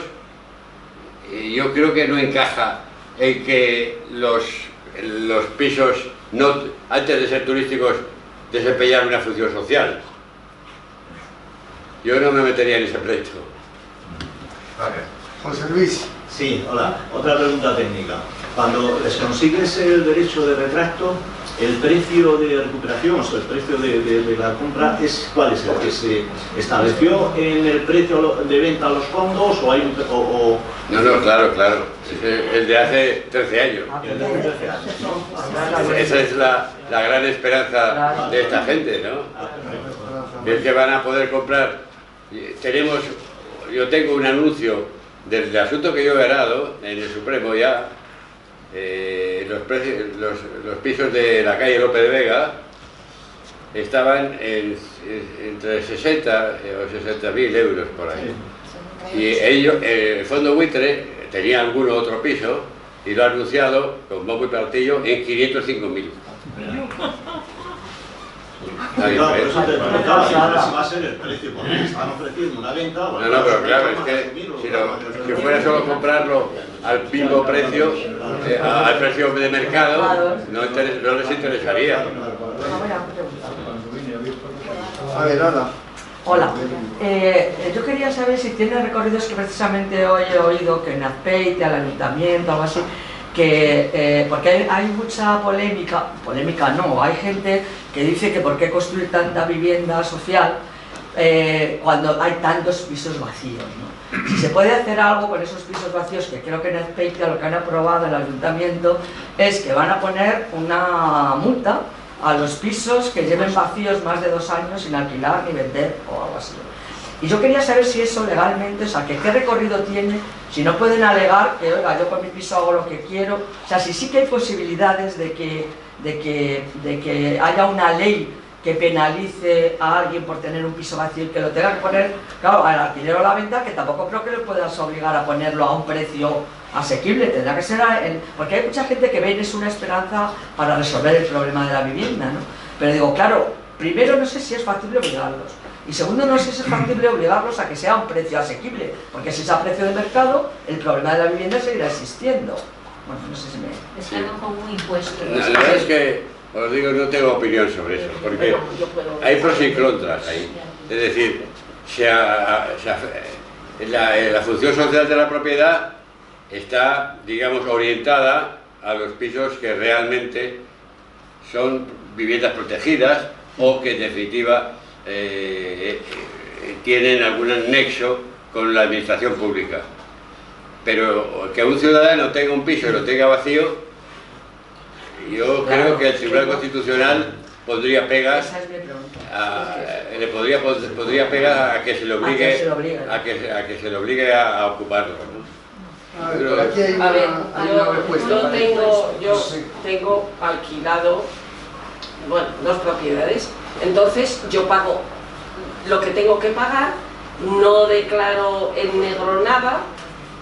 yo creo que no encaja en que los pisos, antes de ser turísticos, desempeñar una función social. Yo no me metería en ese pleito. José Luis. Sí, hola. Otra pregunta técnica. Cuando les consigues el derecho de retracto, ¿el precio de recuperación, o sea, el precio de la compra, ¿cuál es? ¿El que se estableció en el precio de venta a los fondos o hay un... No, claro. El de hace 13 años. Esa es la gran esperanza de esta gente, ¿no? Es que van a poder comprar. Yo tengo un anuncio del asunto que yo he ganado en el Supremo ya. Los pisos de la calle López de Vega estaban entre 60 o 60.000 euros por ahí. Y el fondo buitre tenía algún otro piso y lo ha anunciado con bombo y platillo en 505.000. Claro, por eso te preguntaba, si va a ser el precio, porque están ofreciendo una venta... No, pero claro, es que si fuera solo comprarlo al mismo precio, al precio de mercado, no les interesaría. A ver, Ana. Hola, yo quería saber si tiene recorridos que precisamente hoy he oído que en Azpeitia, al ayuntamiento, algo así, que porque hay mucha polémica no, hay gente que dice que por qué construir tanta vivienda social cuando hay tantos pisos vacíos, ¿no? Si se puede hacer algo con esos pisos vacíos, que creo que en Azpeitia lo que han aprobado el ayuntamiento es que van a poner una multa a los pisos que lleven vacíos más de 2 años sin alquilar ni vender o algo así. Y yo quería saber si eso legalmente, o sea, que qué recorrido tiene, si no pueden alegar que, oiga, yo con mi piso hago lo que quiero, o sea, si sí que hay posibilidades de que haya una ley que penalice a alguien por tener un piso vacío y que lo tenga que poner, claro, al alquiler o a la venta, que tampoco creo que le puedas obligar a ponerlo a un precio asequible, tendrá que ser porque hay mucha gente que ve en eso una esperanza para resolver el problema de la vivienda, ¿no? Pero digo, claro, primero no sé si es factible obligarlos, y segundo no sé si es factible obligarlos a que sea un precio asequible, porque si es a precio de mercado, el problema de la vivienda seguirá existiendo. Bueno, no sé si me... Están como un impuesto. La verdad es que, os digo, no tengo opinión sobre eso, porque hay pros y contras ahí. Es decir, la función social de la propiedad está, digamos, orientada a los pisos que realmente son viviendas protegidas o que en definitiva tienen algún nexo con la administración pública. Pero que un ciudadano tenga un piso y lo tenga vacío, yo creo que el Tribunal Constitucional pondría pegas podría pegar a que se le obligue a que se le obligue a ocuparlo, ¿no? A ver, por aquí hay una respuesta. Yo tengo alquilado, bueno, 2 propiedades, entonces yo pago lo que tengo que pagar, no declaro en negro nada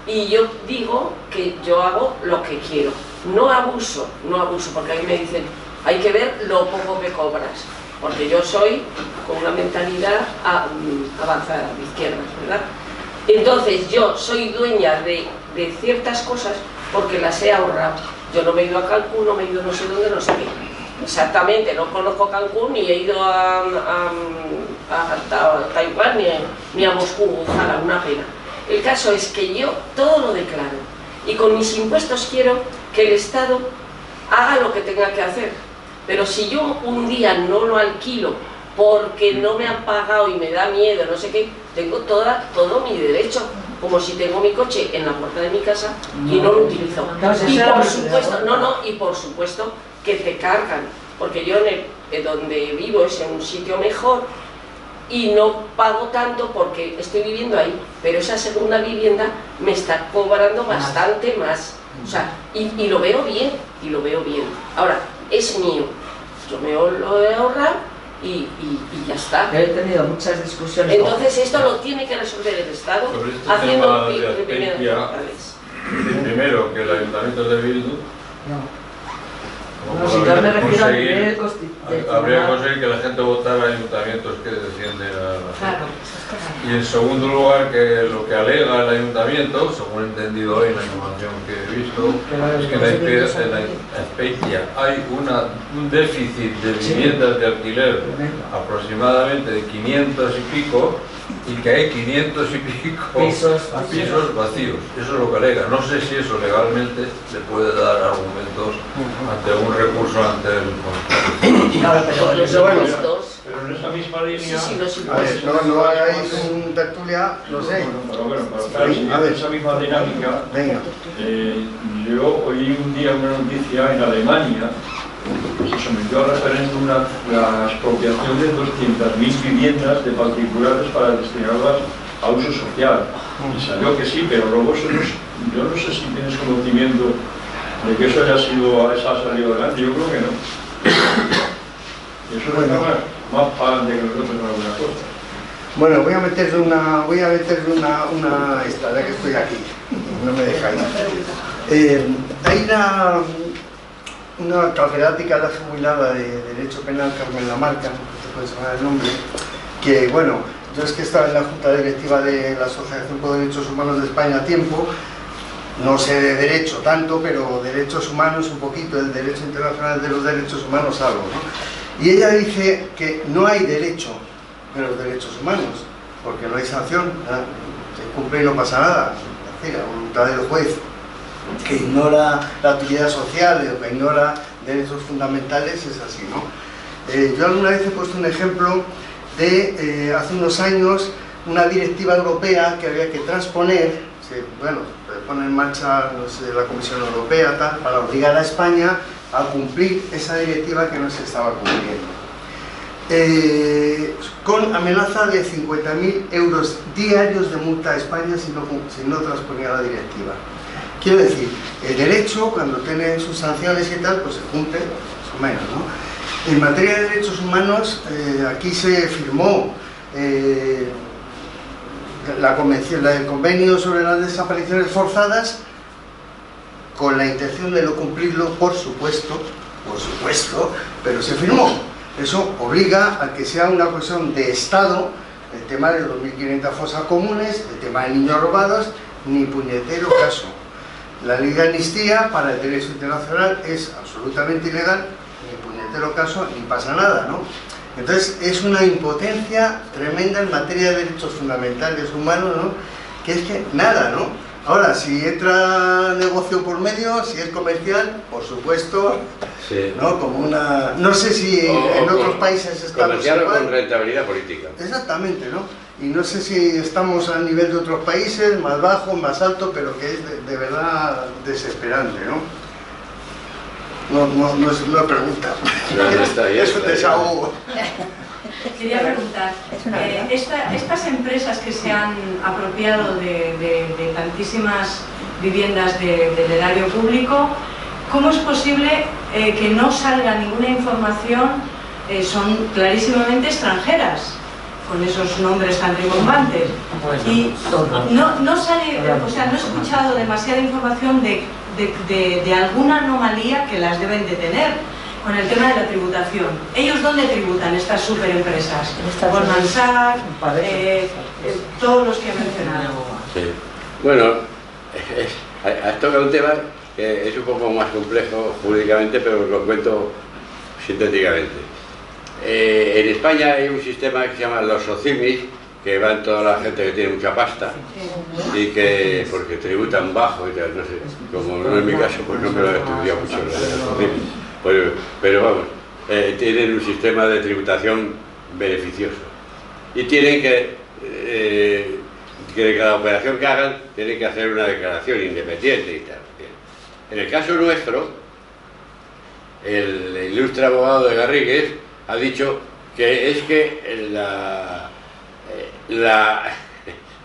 y yo digo que yo hago lo que quiero. No abuso, porque a mí me dicen, hay que ver lo poco que cobras, porque yo soy con una mentalidad avanzada, de izquierdas, ¿verdad? Entonces yo soy dueña de ciertas cosas porque las he ahorrado. Yo no me he ido a Cancún, no me he ido no sé dónde, no sé qué. Exactamente, no conozco Cancún ni he ido a Taiwán ni a Moscú, ojalá, una pena. El caso es que yo todo lo declaro y con mis impuestos quiero que el Estado haga lo que tenga que hacer. Pero si yo un día no lo alquilo porque no me han pagado y me da miedo, no sé qué, tengo todo mi derecho, como si tengo mi coche en la puerta de mi casa y no lo utilizo. Y por supuesto que te cargan, porque yo donde vivo es en un sitio mejor y no pago tanto porque estoy viviendo ahí, pero esa segunda vivienda me está cobrando bastante más. O sea, y lo veo bien, Ahora, es mío, yo lo he ahorrado y ya está. Yo he tenido muchas discusiones. Entonces esto lo tiene que resolver el Estado haciendo primero que el Ayuntamiento de Bildu si yo me refiero a nivel habría que conseguir que la gente votara ayuntamientos que defienden a la gente. Y en segundo lugar, que lo que alega el ayuntamiento, según he entendido hoy en la información que he visto, es que en la Azpeitia hay un déficit de viviendas de alquiler aproximadamente de 500 y pico, y que hay 500 y pico pisos vacíos. Eso es lo que alega. No sé si eso legalmente le puede dar argumentos ante un recurso ante el Constitucional. Pero en esa misma línea... A ver, no hagáis un tertulia, no sé. Pero en esa misma dinámica, yo oí un día una noticia en Alemania, se sometió a referéndum la expropiación de 200.000 viviendas de particulares para destinarlas a uso social. Y salió que sí, pero luego yo no sé si tienes conocimiento de que eso haya salido adelante. Yo creo que no. Eso es más para de que nosotros en alguna cosa. Bueno, voy a meterle una esta, ya que estoy aquí, no me dejáis. Hay una catedrática de la jubilada de Derecho Penal, Carmen Lamarca, no te puedes llamar el nombre, que bueno, yo es que estaba en la Junta Directiva de la Asociación por Derechos Humanos de España a tiempo, no sé de derecho tanto, pero derechos humanos un poquito, el derecho internacional de los derechos humanos algo, ¿no? Y ella dice que no hay derecho de los derechos humanos, porque no hay sanción, ¿verdad? Se cumple y no pasa nada, es decir, la voluntad del juez que ignora la utilidad social o que ignora derechos fundamentales es así, ¿no? Yo alguna vez he puesto un ejemplo de hace unos años una directiva europea que había que transponer, se pone en marcha, no sé, la Comisión Europea tal, para obligar a España a cumplir esa directiva que no se estaba cumpliendo, con amenaza de 50.000 euros diarios de multa a España si no transponía la directiva. Quiero decir, el derecho, cuando tiene sus sanciones y tal, pues se cumple, más o menos, ¿no? En materia de derechos humanos, aquí se firmó el convenio sobre las desapariciones forzadas con la intención de no cumplirlo, por supuesto, pero se firmó. Eso obliga a que sea una cuestión de Estado, el tema de 2.500 fosas comunes, el tema de niños robados, ni puñetero caso. La ley de amnistía para el derecho internacional es absolutamente ilegal, ni puñetero caso, ni pasa nada, ¿no? Entonces es una impotencia tremenda en materia de derechos fundamentales humanos, ¿no? Que es que nada, ¿no? Ahora, si entra negocio por medio, si es comercial, por supuesto, sí. ¿no? Como una... No sé si en otros países estamos comercial igual. o con rentabilidad política. Exactamente, ¿no? Y no sé si estamos al nivel de otros países, más bajo, más alto, pero que es de verdad desesperante, ¿no? No es una pregunta. Es un desahogo. Quería preguntar, estas empresas que se han apropiado de tantísimas viviendas del erario público, ¿cómo es posible que no salga ninguna información? Son clarísimamente extranjeras, con esos nombres tan rimbombantes. Y no sale, o sea, no he escuchado demasiada información de alguna anomalía que las deben de tener con el tema de la tributación. ¿Ellos dónde tributan estas superempresas? Goldman Sachs, todos los que he mencionado. Sí. Bueno, has tocado un tema que es un poco más complejo jurídicamente, pero lo cuento sintéticamente. En España hay un sistema que se llama los SOCIMIs, que van toda la gente que tiene mucha pasta y que, porque tributan bajo y tal, no sé, como no es mi caso, pues no me lo he estudiado mucho los SOCIMIs, pero vamos, tienen un sistema de tributación beneficioso y tienen que cada operación que hagan tienen que hacer una declaración independiente y tal. En el caso nuestro, el ilustre abogado de Garrigues ha dicho que es que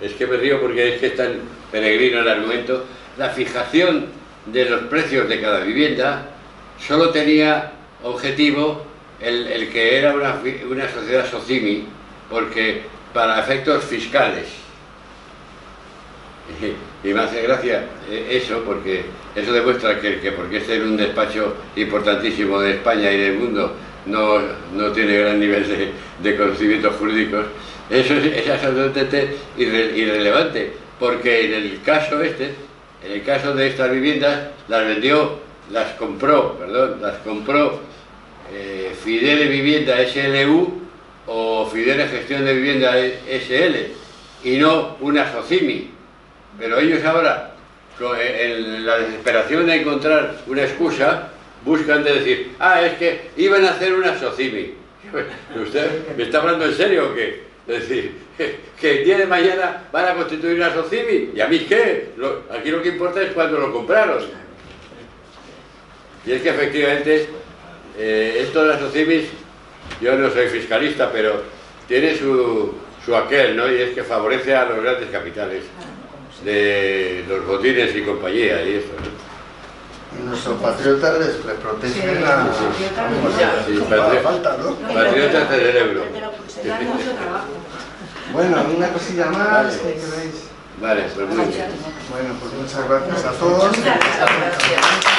es que me río porque es que es tan peregrino el argumento, la fijación de los precios de cada vivienda solo tenía objetivo el que era una sociedad SOCIMI, porque para efectos fiscales, y me hace gracia eso, porque eso demuestra que porque esté en un despacho importantísimo de España y del mundo no tiene gran nivel de conocimientos jurídicos. Eso es absolutamente irrelevante, porque en el caso de estas viviendas las compró Fidele Vivienda SLU o Fidele Gestión de Vivienda SL y no una SOCIMI. Pero ellos ahora, en la desesperación de encontrar una excusa, buscan de decir, es que iban a hacer una SOCIMI. ¿Usted me está hablando en serio o qué? Es decir, que el día de mañana van a constituir una SOCIMI. ¿Y a mí qué? Aquí lo que importa es cuándo lo compraron. Y es que efectivamente, esto de las SOCIMIs, yo no soy fiscalista, pero tiene su aquel, ¿no? Y es que favorece a los grandes capitales de los botines y compañía y eso, ¿no? Y nuestros patriotas les protegen a... falta, ¿no? Patriotas del cerebro. Bueno, una cosilla más, ¿qué queréis? Vale, pues muy bien. Bueno, pues muchas gracias a todos. Muchas gracias.